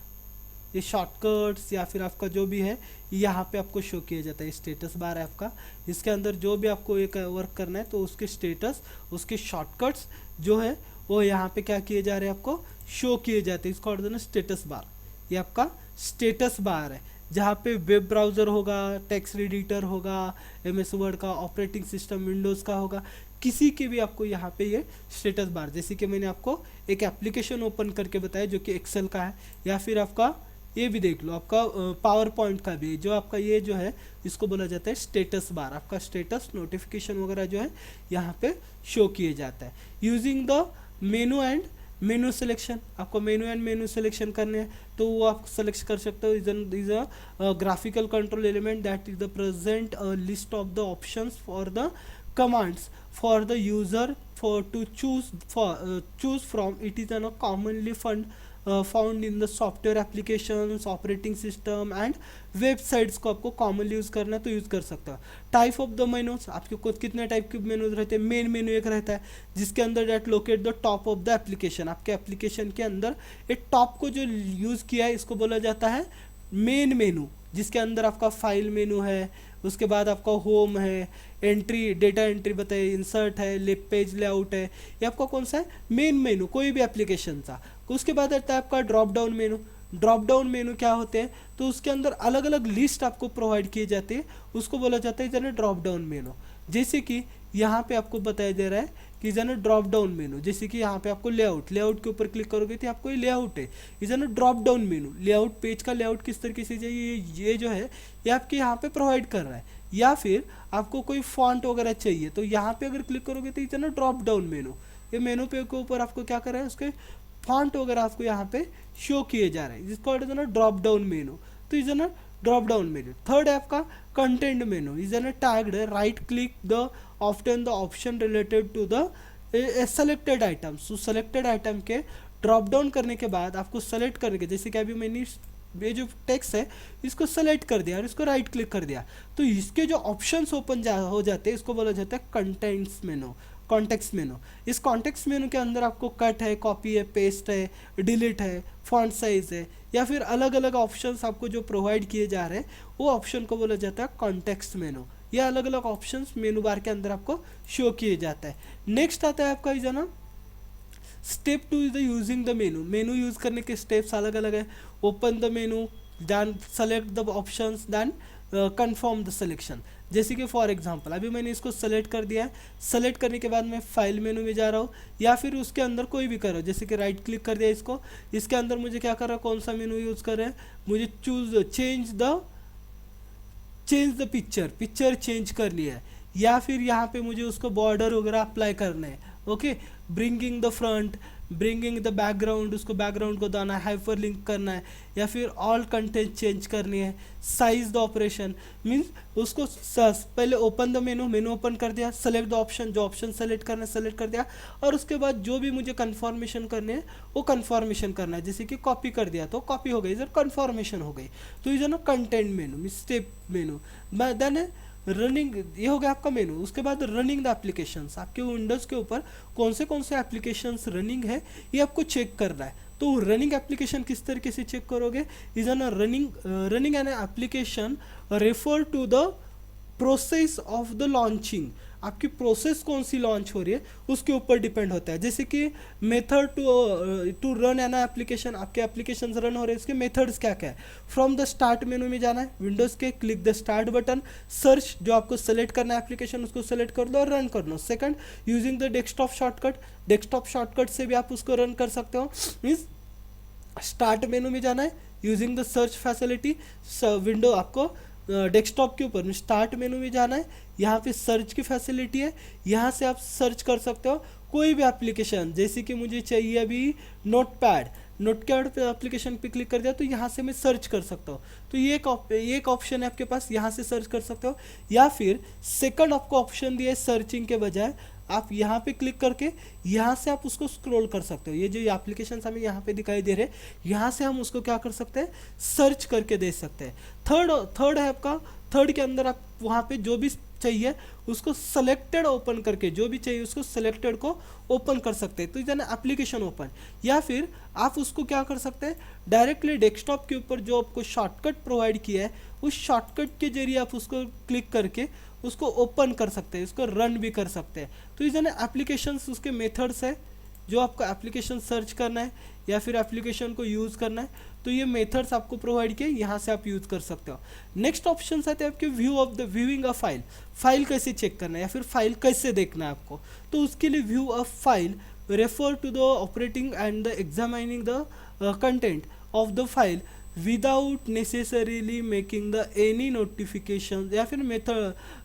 ये शॉर्टकट्स या फिर आपका जो भी है यहाँ पे आपको शो किया जाता है। स्टेटस बार है आपका, इसके अंदर जो भी आपको एक वर्क करना है तो उसके स्टेटस, उसके शॉर्टकट्स जो है वो यहाँ पे क्या किए जा रहे हैं, आपको शो किए जाते हैं। इसको ऑर्डर ना स्टेटस बार, ये आपका स्टेटस बार है जहाँ पे वेब ब्राउज़र होगा, टेक्स्ट एडिटर होगा, एमएस वर्ड का, ऑपरेटिंग सिस्टम विंडोज़ का होगा, किसी के भी आपको यहाँ पे ये स्टेटस बार, जैसे कि मैंने आपको एक एप्लीकेशन ओपन करके बताया जो कि एक्सेल का है, या फिर आपका ये भी देख लो आपका पावर पॉइंट का भी, जो आपका ये जो है इसको बोला जाता है स्टेटस बार। आपका स्टेटस, नोटिफिकेशन वगैरह जो है यहाँ पे शो किए जाता है। Using the menu and menu selection, आपको मेनू एंड मेनू सिलेक्शन करने हैं तो वो आप सेलेक्ट कर सकते हो। Is a graphical control element that is the present list of the options for the commands for the user for to choose from. It is an commonly found in the software applications, operating system and websites को आपको commonly use करना है तो use कर सकते हो। Type of the menus, आपके कुछ कितने टाइप के मेनूज रहते हैं। मेन मेनू एक रहता है जिसके अंदर that locate the top of the application, आपके एप्लीकेशन के अंदर एक टॉप को जो यूज़ किया है इसको बोला जाता है मेन मेनू, जिसके अंदर आपका फाइल मेनू है, उसके बाद आपका होम है, एंट्री, डेटा एंट्री बताइए, इंसर्ट है, पेज लेआउट है, ये आपका कौन सा है, मेन मेनू कोई भी एप्लीकेशन का। उसके बाद आता है आपका drop down menu. Drop down menu क्या होते हैं, तो उसके अंदर अलग अलग लिस्ट आपको प्रोवाइड किए जाते हैं, उसको बोला जाता है जन ड्रॉप डाउन मेनू। जैसे कि यहाँ पे आपको बताया जा रहा है कि जन ड्रॉप डाउन मेनू, जैसे कि यहाँ पे आपको लेआउट, लेआउट के ऊपर क्लिक करोगे तो आपको ये लेआउट है, ये जन drop down menu. Layout, page का लेआउट किस तरीके से चाहिए ये जो है ये आपके यहाँ पे प्रोवाइड कर रहा है। या फिर आपको कोई फॉन्ट वगैरह चाहिए तो यहाँ पे अगर क्लिक करोगे तो ये जन ड्रॉप डाउन मेनू, ये मेनू पे के ऊपर आपको क्या कर रहा है, उसके फॉन्ट वगैरह आपको यहाँ पे शो किए जा रहे हैं, जिसको कहते हैं ना ड्रॉप डाउन मेनू। तो इज ना ड्रॉप डाउन मेनू। थर्ड है आपका कंटेंट मेनू, इज ना tagged right click the often the option related to the selected items. तो सेलेक्टेड आइटम के ड्रॉप डाउन करने के बाद आपको सेलेक्ट करके, जैसे कि अभी मैंने ये जो टेक्स्ट है इसको सेलेक्ट कर दिया और इसको राइट क्लिक कर दिया, तो इसके जो ऑप्शंस ओपन हो जाते हैं इसको बोला जाता है कंटेंट्स मेनू, कॉन्टेक्स्ट मेनू। इस कॉन्टेक्स्ट मेनू के अंदर आपको कट है, कॉपी है, पेस्ट है, डिलीट है, फॉन्ट साइज है, या फिर अलग अलग ऑप्शंस आपको जो प्रोवाइड किए जा रहे हैं वो ऑप्शन को बोला जाता है कॉन्टेक्स्ट मेनू। ये अलग अलग ऑप्शंस मेनू बार के अंदर आपको शो किए जाता है। नेक्स्ट आता है आपका इज ना step 2 is the using the menu. Menu use करने के स्टेप्स अलग अलग है। Open the menu, then select the options, then confirm the selection. जैसे कि फॉर एग्जांपल अभी मैंने इसको सेलेक्ट कर दिया है, सेलेक्ट करने के बाद मैं फाइल मेनू में जा रहा हूँ या फिर उसके अंदर कोई भी कर रहा हूँ, जैसे कि राइट क्लिक कर दिया इसको, इसके अंदर मुझे क्या कर रहा है, कौन सा मेनू यूज़ कर रहे हैं, मुझे चेंज द पिक्चर चेंज कर लिया है, या फिर यहाँ पे मुझे उसको बॉर्डर वगैरह अप्लाई करना है। Okay, bringing the front, bringing the background, उसको बैकग्राउंड को दाना है, हाइपर लिंक करना है, या फिर ऑल कंटेंट चेंज करनी है, साइज द ऑपरेशन मीन्स उसको पहले ओपन द मेनू ओपन कर दिया, सेलेक्ट द ऑप्शन, जो ऑप्शन सेलेक्ट करना है सेलेक्ट कर दिया, और उसके बाद जो भी मुझे कन्फर्मेशन करने हैं वो कन्फर्मेशन करना है, जैसे कि कॉपी कर दिया तो कॉपी हो गई, इधर कन्फर्मेशन हो गई, तो इधर ना content menu mean step menu. Then running, ये हो गया आपका मेनू। उसके बाद रनिंग द एप्लीकेशंस, आपके विंडोज़ के ऊपर कौन से एप्लीकेशंस रनिंग है ये आपको चेक करना है। तो रनिंग एप्लीकेशन किस तरीके से चेक करोगे, is an running an application refer to the process of the launching. आपकी प्रोसेस कौन सी लॉन्च हो रही है उसके ऊपर डिपेंड होता है। जैसे कि method to run an application, आपके एप्लीकेशन रन हो रहे हैं, इसके मेथड्स क्या क्या है। फ्रॉम द स्टार्ट मेनू में जाना है, विंडोज़ के click the start button, search जो आपको सेलेक्ट करना है एप्लीकेशन उसको सेलेक्ट कर दो और रन कर दो। Second, using the desktop shortcut से भी आप उसको रन कर सकते हो। मीन्स स्टार्ट मेनू में जाना है, using the search facility, window आपको डेस्कटॉप के ऊपर स्टार्ट मेनू में जाना है, यहाँ पे सर्च की फैसिलिटी है, यहाँ से आप सर्च कर सकते हो कोई भी एप्लीकेशन। जैसे कि मुझे चाहिए अभी नोटपैड पे एप्लीकेशन पे क्लिक कर दिया तो यहाँ से मैं सर्च कर सकता हूँ। तो ये एक ऑप्शन है आपके पास, यहाँ से सर्च कर सकते हो, या फिर सेकंड आपको ऑप्शन दिया है सर्चिंग के बजाय, आप यहाँ पे क्लिक करके यहाँ से आप उसको स्क्रॉल कर सकते हो। ये जो एप्लीकेशन हमें यहाँ पे दिखाई दे रहे हैं, यहाँ से हम उसको क्या कर सकते हैं, सर्च करके दे सकते हैं। थर्ड है आपका, थर्ड के अंदर आप वहाँ पे जो भी चाहिए उसको सेलेक्टेड ओपन करके, जो भी चाहिए उसको सेलेक्टेड को ओपन कर सकते हैं, तो इधर एप्लीकेशन ओपन। या फिर आप उसको क्या कर सकते हैं, डायरेक्टली डेस्कटॉप के ऊपर जो आपको शॉर्टकट प्रोवाइड किया है उस शॉर्टकट के जरिए आप उसको क्लिक करके उसको ओपन कर सकते हैं, उसको रन भी कर सकते हैं। तो इस एप्लीकेशंस उसके मेथड्स है, जो आपको एप्लीकेशन सर्च करना है या फिर एप्लीकेशन को यूज़ करना है तो ये मेथड्स आपको प्रोवाइड किए, यहाँ से आप यूज़ कर सकते हो। नेक्स्ट ऑप्शन आते हैं आपके व्यूइंग अ फाइल कैसे चेक करना है या फिर फाइल कैसे देखना है आपको। तो उसके लिए view a file refer to the operating and the examining the content of the file without necessarily making the any notifications या फिर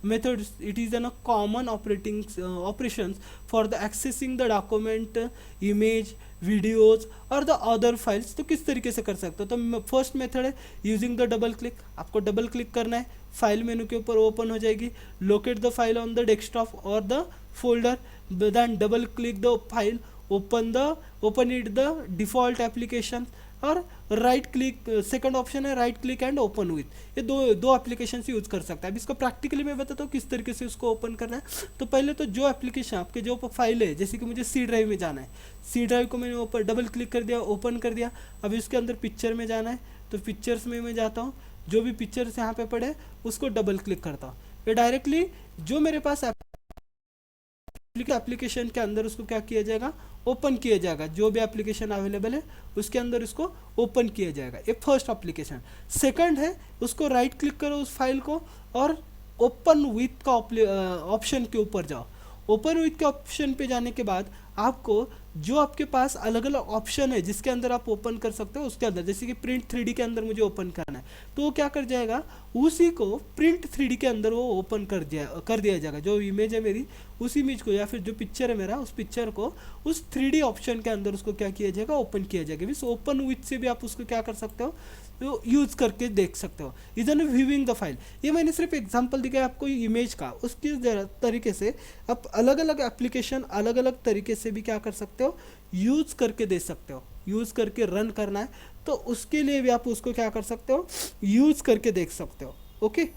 methods. It is a common operations for the accessing the document, image, videos और the other files. तो किस तरीके से कर सकते हो, तो फर्स्ट मेथड है यूजिंग द डबल क्लिक। आपको डबल क्लिक करना है, फाइल मेनू के ऊपर ओपन हो जाएगी, locate the file on the desktop और the folder, then double click the file, open it the default application, और राइट क्लिक, सेकंड ऑप्शन है right click and open with. ये दो एप्लीकेशन यूज कर सकता है। अब इसको प्रैक्टिकली मैं बताता हूँ किस तरीके से उसको ओपन करना है। तो पहले तो जो एप्लीकेशन आपके जो फाइल है, जैसे कि मुझे सी ड्राइव में जाना है, सी ड्राइव को मैंने ऊपर डबल क्लिक कर दिया, ओपन कर दिया। अब इसके अंदर पिक्चर में जाना है, तो पिक्चर्स में मैं जाता हूँ, जो भी पिक्चर्स यहाँ पे पड़े उसको डबल क्लिक करता हूँ, ये डायरेक्टली जो मेरे पास एप्लीकेशन के अंदर उसको क्या किया जाएगा, ओपन किया जाएगा। जो भी एप्लीकेशन अवेलेबल है उसके अंदर इसको ओपन किया जाएगा। ये फर्स्ट एप्लीकेशन। सेकंड है उसको राइट क्लिक करो उस फाइल को और ओपन विथ का ऑप्शन के ऊपर जाओ। ओपन विथ के ऑप्शन पे जाने के बाद आपको जो आपके पास अलग अलग ऑप्शन है जिसके अंदर आप ओपन कर सकते हो उसके अंदर, जैसे कि प्रिंट 3D के अंदर मुझे ओपन करना है है, तो वो क्या कर जाएगा, उसी को प्रिंट 3D के अंदर वो ओपन कर दिया जाएगा। जो इमेज है मेरी, उस इमेज को या फिर जो पिक्चर है मेरा, उस पिक्चर को उस 3D ऑप्शन के अंदर उसको क्या किया जाएगा, ओपन किया जाएगा। मीन्स ओपन विथ से भी आप उसको क्या कर सकते हो, तो यूज करके देख सकते हो। Is an viewing the file, ये मैंने सिर्फ एग्जांपल दिखाया आपको इमेज का। उसकी तरीके से आप अलग अलग एप्लीकेशन अलग अलग तरीके से भी क्या कर सकते हो, यूज करके दे सकते हो। यूज करके रन करना है तो उसके लिए भी आप उसको क्या कर सकते हो, यूज करके देख सकते हो। ओके,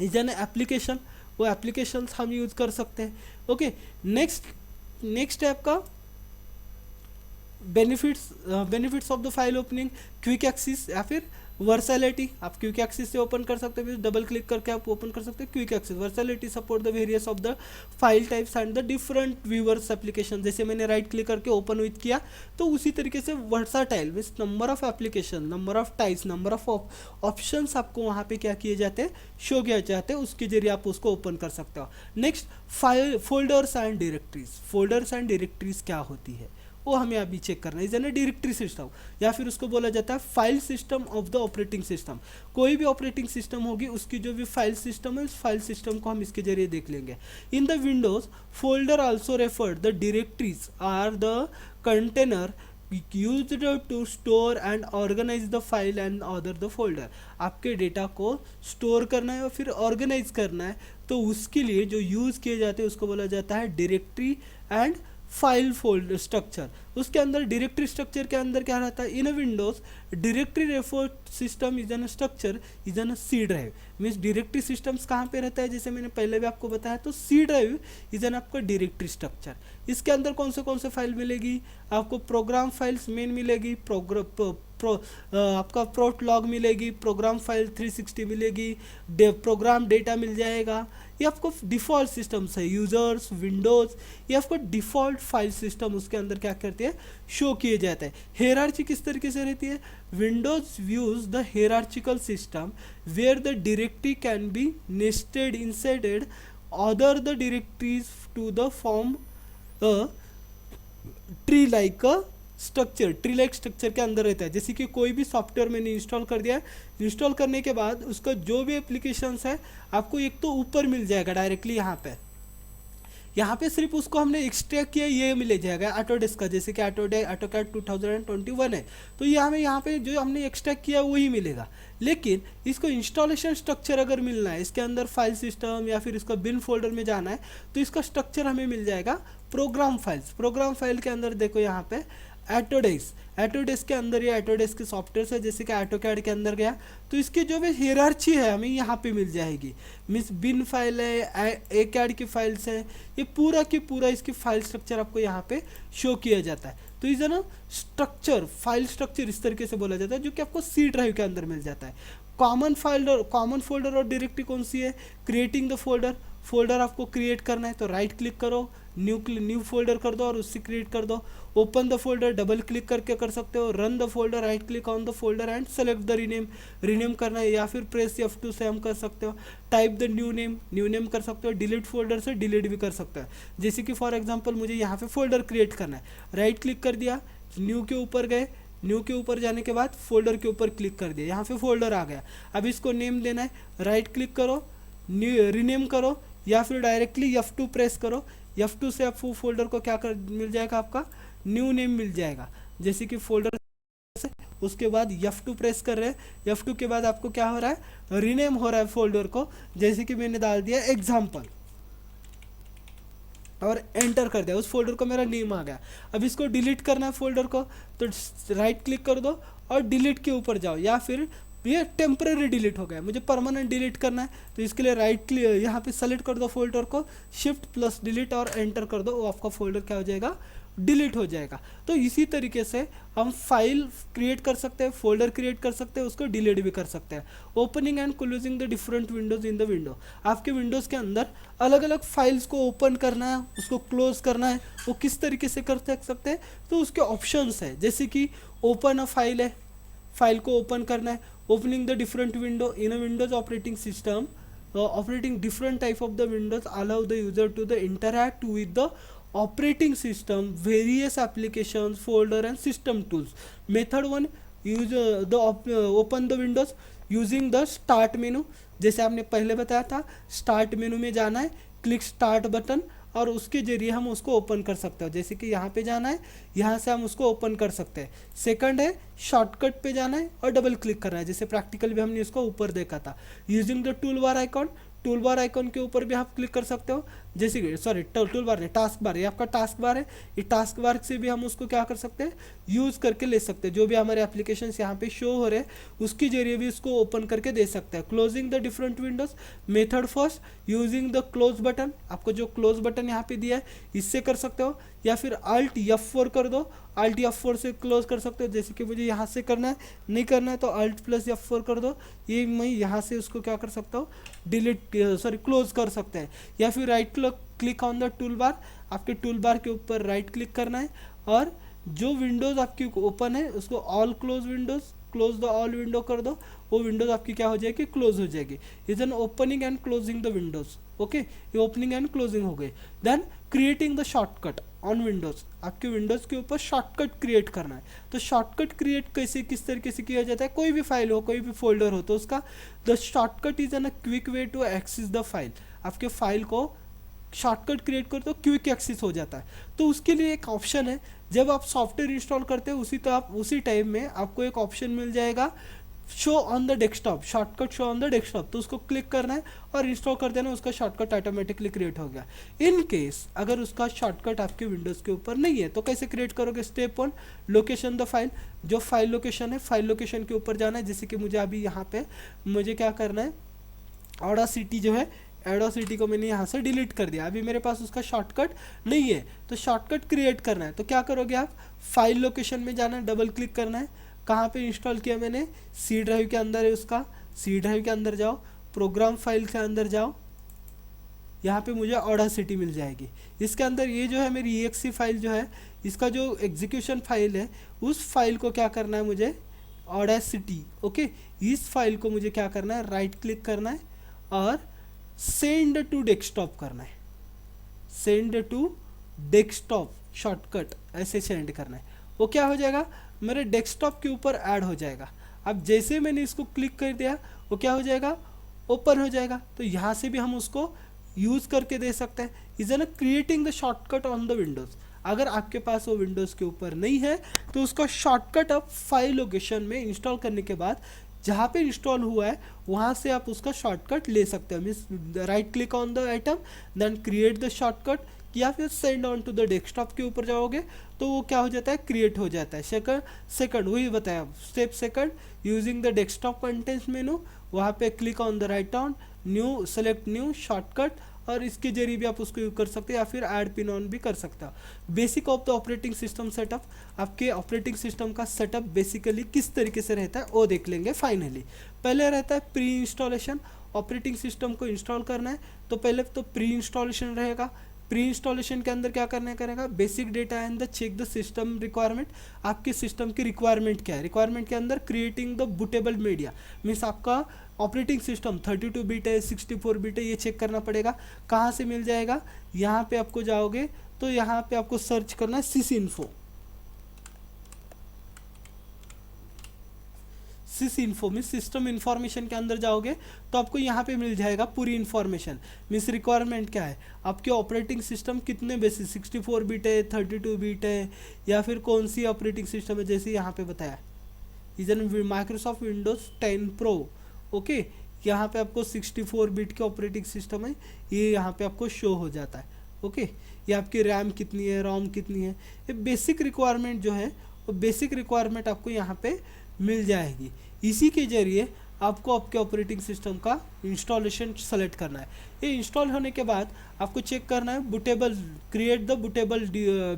इज एन एप्लीकेशन, वो एप्लीकेशंस हम यूज कर सकते हैं। ओके, नेक्स्ट है आपका benefits of the file opening, quick access या फिर वर्सैलिटी। आप क्विक एक्सेस से ओपन कर सकते हो, डबल क्लिक करके आप ओपन कर सकते हो quick access. Versatility support the various of the file types and the different viewers application. जैसे मैंने राइट क्लिक करके ओपन विथ किया, तो उसी तरीके से versatile means number of application, number of types, number of options आपको वहाँ पे क्या किए जाते हैं, शो किए जाते हैं, उसके जरिए आप उसको ओपन कर सकते हो। Next, file folders and directories. Folders and directories क्या होती है वो हमें अभी चेक करना है। इज एन डायरेक्टरी सिस्टम, या फिर उसको बोला जाता है file system of the operating system. कोई भी ऑपरेटिंग सिस्टम होगी, उसकी जो भी फाइल सिस्टम है, उस फाइल सिस्टम को हम इसके जरिए देख लेंगे। In the Windows folder also referred, the directories are the container used to store and organize the file and other the folder। आपके डेटा को स्टोर करना है और फिर ऑर्गेनाइज करना है, तो उसके लिए जो यूज़ किए जाते हैं उसको बोला जाता है directory and file folder structure. उसके अंदर डायरेक्टरी स्ट्रक्चर के अंदर क्या रहता है, in a Windows directory refer system is an structure is an C drive. Means directory systems कहाँ पे रहता है, जैसे मैंने पहले भी आपको बताया, तो सी ड्राइव इज एन आपका डायरेक्टरी स्ट्रक्चर। इसके अंदर कौन से फाइल मिलेगी आपको, प्रोग्राम फाइल्स मेन मिलेगी, आपका प्रोट लॉग मिलेगी, प्रोग्राम फाइल 360 मिलेगी, प्रोग्राम डेटा मिल जाएगा। ये आपको डिफ़ॉल्ट सिस्टम्स है, यूज़र्स, विंडोज़, ये आपको डिफ़ॉल्ट फाइल सिस्टम उसके अंदर क्या करते हैं, शो किए जाते हैं। हेरार्ची किस तरीके से रहती है, Windows views the hierarchical system where the directory can be nested inside other the directories to the form tree like a structure. Tree like structure के अंदर रहता है। जैसे कि कोई भी सॉफ्टवेयर मैंने इंस्टॉल कर दिया है, इंस्टॉल करने के बाद उसका जो भी एप्लीकेशंस है आपको एक तो ऊपर मिल जाएगा डायरेक्टली यहाँ पे सिर्फ उसको हमने एक्सट्रैक्ट किया, ये मिल जाएगा ऑटोडेस्क का। जैसे कि ऑटोकैड 2021 है, तो ये हमें यहाँ पे जो हमने एक्सट्रैक्ट किया वही मिलेगा। लेकिन इसको इंस्टॉलेशन स्ट्रक्चर अगर मिलना है, इसके अंदर फाइल सिस्टम या फिर इसका बिन फोल्डर में जाना है, तो इसका स्ट्रक्चर हमें मिल जाएगा प्रोग्राम फाइल्स। प्रोग्राम फाइल के अंदर देखो यहाँ पे ऑटोडेस्क के अंदर ये ऑटोडेस्क के सॉफ्टवेयर है। जैसे कि ऑटोकैड के अंदर गया तो इसकी जो भी हियरार्ची है हमें यहाँ पे मिल जाएगी। मीन्स बिन फाइल है, AutoCAD की फाइल्स है, ये पूरा की पूरा इसकी फाइल स्ट्रक्चर आपको यहाँ पे शो किया जाता है। तो इस ना स्ट्रक्चर, फाइल स्ट्रक्चर इस तरीके से बोला जाता है, जो कि आपको सी ड्राइव के अंदर मिल जाता है। कॉमन फोल्डर और डायरेक्टरी कौन सी है, क्रिएटिंग द फोल्डर आपको क्रिएट करना है तो राइट क्लिक करो, न्यू फोल्डर कर दो और उससे क्रिएट कर दो। Open the folder double click करके कर सकते हो। Run the folder, right click on the folder and select the rename करना है, या फिर प्रेस F2 से हम कर सकते हो। टाइप द न्यू नेम कर सकते हो। डिलीट फोल्डर से डिलीट भी कर सकते हो। जैसे कि फॉर एग्जांपल मुझे यहाँ पे फोल्डर क्रिएट करना है, राइट क्लिक कर दिया, न्यू के ऊपर गए, न्यू के ऊपर जाने के बाद फोल्डर के ऊपर क्लिक कर दिया, यहाँ पे फोल्डर आ गया। अब इसको नेम देना है, राइट क्लिक करो, न्यू रीनेम करो, या फिर डायरेक्टली F2 प्रेस करो। F2 से आप फोल्डर को क्या कर मिल जाएगा, आपका न्यू नेम मिल जाएगा। जैसे कि फोल्डर से उसके बाद F2 प्रेस कर रहे हैं, F2 के बाद आपको क्या हो रहा है, रीनेम हो रहा है फोल्डर को। जैसे कि मैंने डाल दिया एग्जाम्पल और एंटर कर दिया, उस फोल्डर को मेरा नेम आ गया। अब इसको डिलीट करना है फोल्डर को, तो राइट क्लिक कर दो और डिलीट के ऊपर जाओ, या फिर ये टेम्परेरी डिलीट हो गया, मुझे परमानेंट डिलीट करना है तो इसके लिए राइट क्लिक यहाँ पे सेलेक्ट कर दो फोल्डर को, Shift+ डिलीट और एंटर कर दो, वो आपका फोल्डर क्या हो जाएगा, डिलीट हो जाएगा। तो इसी तरीके से हम फाइल क्रिएट कर सकते हैं, फोल्डर क्रिएट कर सकते हैं, उसको डिलीट भी कर सकते हैं। Opening and closing the different Windows in the window. आपके विंडोज़ के अंदर अलग अलग फाइल्स को ओपन करना है, उसको क्लोज करना है, वो किस तरीके से कर सकते हैं, तो उसके ऑप्शंस है। जैसे कि ओपन अ फाइल है, फाइल को ओपन करना है। Opening the different window in a Windows operating system, operating different type of the windows allow the user to the interact with the operating system, various applications, folder and system tools. Method 1, use the open the Windows using the start menu. जैसे आपने पहले बताया था, start menu में जाना है, click start button, और उसके जरिए हम उसको ओपन कर सकते हैं। जैसे कि यहाँ पे जाना है, यहाँ से हम उसको ओपन कर सकते हैं। सेकंड है शॉर्टकट पे जाना है और डबल क्लिक करना है, जैसे प्रैक्टिकल भी हमने इसको ऊपर देखा था। Using the tool bar icon, tool bar icon के ऊपर भी आप क्लिक कर सकते हो। जैसे कि सॉरी टूल बार नहीं, टास्क बार, ये आपका टास्क बार है। ये टास्क बार से भी हम उसको क्या कर सकते हैं, यूज़ करके ले सकते हैं। जो भी हमारे एप्लीकेशन यहाँ पे शो हो रहे हैं उसके जरिए भी इसको ओपन करके दे सकते हैं। Closing the different Windows, method first using the close button, आपको जो क्लोज बटन यहाँ पे दिया है इससे कर सकते हो, या फिर Alt F4 कर दो, Alt F4 से क्लोज कर सकते हो। जैसे कि मुझे यहाँ से करना है, नहीं करना है तो Alt+F4 कर दो, ये मैं यहाँ से उसको क्या कर सकता हूँ, डिलीट सॉरी क्लोज कर सकते हैं। या फिर right click on the tool bar, आपके टूल बार के ऊपर राइट क्लिक करना है और जो विंडोज़ आपकी ओपन है उसको all close Windows, close the all window कर दो, वो विंडोज़ आपकी क्या हो जाएगी, क्लोज हो जाएगी। Is an opening and closing the windows. Okay, ये ओपनिंग एंड क्लोजिंग हो गई। Then creating the shortcut on Windows, आपके विंडोज़ के ऊपर शॉर्टकट क्रिएट करना है। तो शॉर्टकट क्रिएट कैसे, किस तरीके से किया जाता है, कोई भी फाइल हो, कोई भी फोल्डर हो तो उसका the shortcut is an a quick way to access the file. आपके फाइल को शॉर्टकट क्रिएट कर तो क्विक एक्सेस हो जाता है। तो उसके लिए एक ऑप्शन है, जब आप सॉफ्टवेयर इंस्टॉल करते हैं उसी टाइम में आपको एक ऑप्शन मिल जाएगा, show on the desktop, shortcut show on the desktop. तो उसको क्लिक करना है और इंस्टॉल कर देना, उसका शॉर्टकट ऑटोमेटिकली क्रिएट हो गया। इन केस अगर उसका शॉर्टकट आपके विंडोज़ के ऊपर नहीं है तो कैसे क्रिएट करोगे, स्टेप 1 लोकेशन द फाइल, जो फाइल लोकेशन है फाइल लोकेशन के ऊपर जाना है। जैसे कि मुझे अभी यहाँ पे मुझे क्या करना है, ऑडासिटी जो है, ऑडासिटी को मैंने यहाँ से डिलीट कर दिया, अभी मेरे पास उसका शॉर्टकट नहीं है। तो शॉर्टकट क्रिएट करना है तो क्या करोगे आप, फाइल लोकेशन में जाना है, डबल क्लिक करना है, कहाँ पे इंस्टॉल किया मैंने, सी ड्राइव के अंदर है उसका, सी ड्राइव के अंदर जाओ, प्रोग्राम फाइल के अंदर जाओ, यहाँ पे मुझे ऑडासिटी मिल जाएगी। इसके अंदर ये जो है मेरी EXE फाइल जो है, इसका जो एग्जीक्यूशन फाइल है उस फाइल को क्या करना है मुझे, ऑडासिटी। ओके, इस फाइल को मुझे क्या करना है, राइट क्लिक करना है और सेंड टू डेस्कटॉप करना है, सेंड टू डेस्कटॉप शॉर्टकट ऐसे सेंड करना है। वो क्या हो जाएगा, मेरे डेस्कटॉप के ऊपर ऐड हो जाएगा। अब जैसे मैंने इसको क्लिक कर दिया वो क्या हो जाएगा, ओपन हो जाएगा। तो यहाँ से भी हम उसको यूज़ करके दे सकते हैं। Is an creating the shortcut on the Windows. अगर आपके पास वो विंडोज़ के ऊपर नहीं है तो उसका शॉर्टकट आप फाइल लोकेशन में इंस्टॉल करने के बाद जहाँ पे इंस्टॉल हुआ है वहाँ से आप उसका शॉर्टकट ले सकते हो। Means right click on the item, then create the shortcut, या फिर send on to the desktop के ऊपर जाओगे तो वो क्या हो जाता है, क्रिएट हो जाता है। सेकंड वही बताया, step second using the desktop contents मेनू, वहाँ पे click on the right on new, select new shortcut, और इसके जरिए भी आप उसको यूज कर सकते हो, या फिर ऐड पिन ऑन भी कर सकते हो। Basic of the operating system setup, आपके ऑपरेटिंग सिस्टम का सेटअप बेसिकली किस तरीके से रहता है वो देख लेंगे। फाइनली पहले रहता है प्री इंस्टॉलेशन, ऑपरेटिंग सिस्टम को इंस्टॉल करना है तो पहले तो प्री इंस्टॉलेशन रहेगा। प्री इंस्टॉलेशन के अंदर क्या करना करेगा, basic data and the check the system requirement, आपके सिस्टम की रिक्वायरमेंट क्या है। रिक्वायरमेंट के अंदर creating the bootable media, means आपका ऑपरेटिंग सिस्टम 32 बिट है 64 बिट है ये चेक करना पड़ेगा। कहाँ से मिल जाएगा, यहाँ पे आपको जाओगे तो यहाँ पे आपको सर्च करना है सिसिन्फो, सिसिन्फो मीन्स सिस्टम इन्फॉर्मेशन के अंदर जाओगे तो आपको यहाँ पे मिल जाएगा पूरी इन्फॉर्मेशन। मीन्स रिक्वायरमेंट क्या है, आपके ऑपरेटिंग सिस्टम कितने बेसिक 64 बिट है 32 बिट है, या फिर कौन सी ऑपरेटिंग सिस्टम है। जैसे यहाँ पे बताया is an Microsoft Windows 10 pro. Okay, यहाँ पे आपको 64 बिट के ऑपरेटिंग सिस्टम है, ये यहाँ पे आपको शो हो जाता है। ओके, ये आपकी रैम कितनी है, रोम कितनी है, ये बेसिक रिक्वायरमेंट जो है वो बेसिक रिक्वायरमेंट आपको यहाँ पे मिल जाएगी। इसी के जरिए आपको आपके ऑपरेटिंग सिस्टम का इंस्टॉलेशन सेलेक्ट करना है। ये इंस्टॉल होने के बाद आपको चेक करना है bootable, create the bootable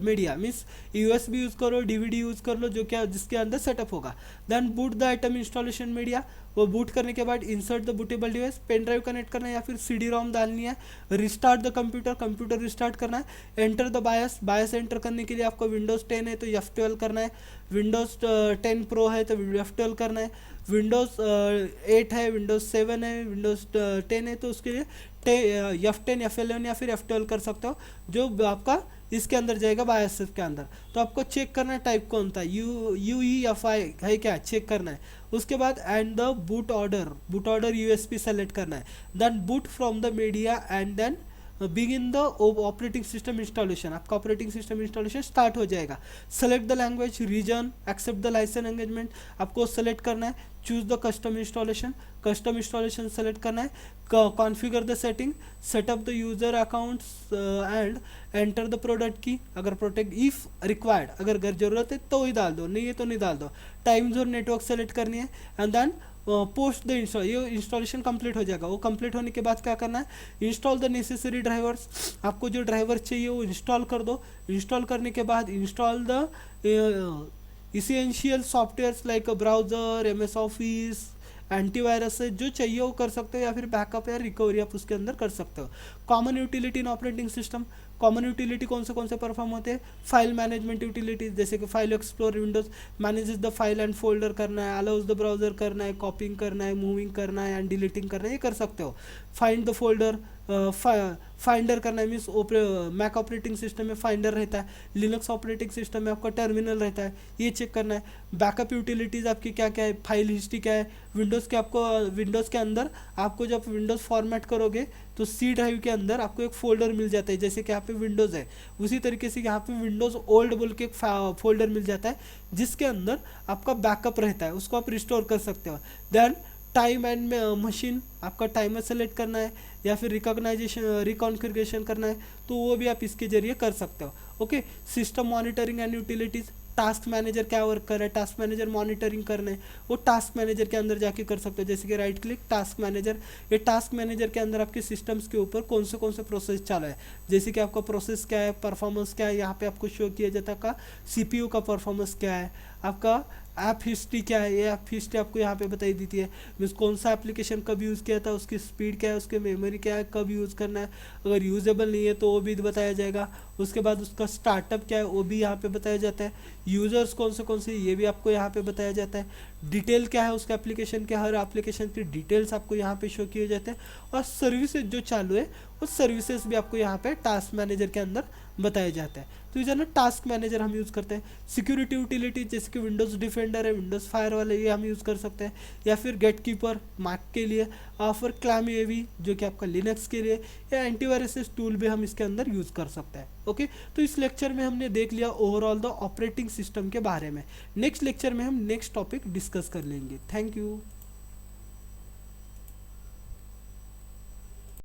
media, means USB use करो, DVD यूज़ कर लो, जो क्या जिसके अंदर सेटअप होगा। Then boot the item installation media, वो बूट करने के बाद insert the bootable device, pen drive connect करना है या फिर CD-ROM डालनी है। Restart the computer, computer restart करना है। Enter the BIOS, BIOS enter करने के लिए आपको विंडोज़ 10 है तो F12 करना है, विंडोज़ 10 प्रो है तो F12 करना है, विंडोज़ 8 है, विंडोज़ 7 है, विंडोज़ 10 है तो उसके लिए F10 F11 या फिर F12 कर सकते हो, जो आपका इसके अंदर जाएगा बायोसिफ के अंदर। तो आपको चेक करना है टाइप कौन था, UEFI है क्या, चेक करना है। उसके बाद and the boot order USB select करना है, then boot from the media and then begin the operating system installation. आपका ऑपरेटिंग सिस्टम इंस्टॉलेशन स्टार्ट हो जाएगा। Select the language, region, accept the license engagement, आपको सेलेक्ट करना है। Choose the custom installation select करना है। Configure the setting, setup the user accounts and enter the product key. अगर protect if required, अगर जरूरत है तो ही डाल दो, नहीं है तो नहीं डाल दो। टाइम जोन नेटवर्क सेलेक्ट करनी है and then post the install, ये इंस्टॉलेशन कंप्लीट हो जाएगा। वो कंप्लीट होने के बाद क्या करना है, इंस्टॉल द नेसेसरी ड्राइवर्स, आपको जो ड्राइवर चाहिए वो इंस्टॉल कर दो। इंस्टॉल करने के बाद install the essential softwares like browser, MS office, antivirus है, जो चाहिए वो कर सकते हो, या फिर बैकअप या रिकवरी आप उसके अंदर कर सकते हो। Common utility in operating system, common utility कौन से परफॉर्म होते हैं, फाइल मैनेजमेंट यूटिलिटीज, जैसे कि file explore, Windows manages the file and folder करना है, अलाउज द ब्राउजर करना है, कॉपिंग करना है, मूविंग करना है एंड डिलीटिंग करना है, ये कर सकते हो। फाइंड द फोल्डर, फाइंडर करना है, मीन्स मैक ऑपरेटिंग सिस्टम में फाइंडर रहता है, लिनक्स ऑपरेटिंग सिस्टम में आपका टर्मिनल रहता है, ये चेक करना है। बैकअप यूटिलिटीज़ आपकी क्या क्या है, फाइल हिस्ट्री क्या है, विंडोज़ के अंदर आपको जब विंडोज़ फॉर्मेट करोगे तो C ड्राइव के अंदर आपको एक फोल्डर मिल जाता है, जैसे कि यहाँ पे विंडोज़ है, उसी तरीके से यहाँ पे विंडोज़ ओल्ड बोल के एक फोल्डर मिल जाता है, जिसके अंदर आपका बैकअप रहता है, उसको आप रिस्टोर कर सकते हो। देन टाइम एंड मशीन, आपका टाइमर सेलेक्ट करना है या फिर रिकॉन्फ़िगरेशन करना है, तो वो भी आप इसके जरिए कर सकते हो। Okay, system monitoring and utilities, task manager क्या वर्क कर रहा है, टास्क मैनेजर मॉनिटरिंग करना है, वो टास्क मैनेजर के अंदर जाके कर सकते हो, जैसे कि राइट क्लिक टास्क मैनेजर। ये टास्क मैनेजर के अंदर आपके सिस्टम्स के ऊपर कौन से प्रोसेस चला है, जैसे कि आपका प्रोसेस क्या है, परफॉर्मेंस क्या है, यहाँ पे आपको शो किया जाता है का CPU का परफॉर्मेंस क्या है, आपका ऐप हिस्ट्री क्या है, ये ऐप हिस्ट्री आपको यहाँ पे बताई देती है, मीन्स कौन सा एप्लीकेशन कब यूज़ किया था, उसकी स्पीड क्या है, उसके मेमोरी क्या है, कब यूज़ करना है, अगर यूजेबल नहीं है तो वो भी बताया जाएगा। उसके बाद उसका स्टार्टअप क्या है वो भी यहाँ पे बताया जाता है, यूज़र्स कौन से ये भी आपको यहाँ पे बताया जाता है, डिटेल क्या है उसका एप्लीकेशन के, हर एप्लीकेशन की डिटेल्स आपको यहाँ पे शो किए जाते हैं, और सर्विसेज जो चालू है उस सर्विसेज भी आपको यहाँ पे टास्क मैनेजर के अंदर बताया जाता है। तो ये ना टास्क मैनेजर हम यूज़ करते हैं। सिक्योरिटी यूटिलिटी, जैसे कि विंडोज़ डिफेंडर है, विंडोज़ फायर वाले, ये हम यूज़ कर सकते हैं, या फिर गेट कीपर मैक के लिए, और फिर क्लैम UAV जो कि आपका लिनक्स के लिए, या एंटीवायरस टूल भी हम इसके अंदर यूज़ कर सकते हैं। ओके, तो इस लेक्चर में हमने देख लिया ओवरऑल द ऑपरेटिंग सिस्टम के बारे में। नेक्स्ट लेक्चर में हम नेक्स्ट टॉपिक डिस्कस कर लेंगे। Thank you.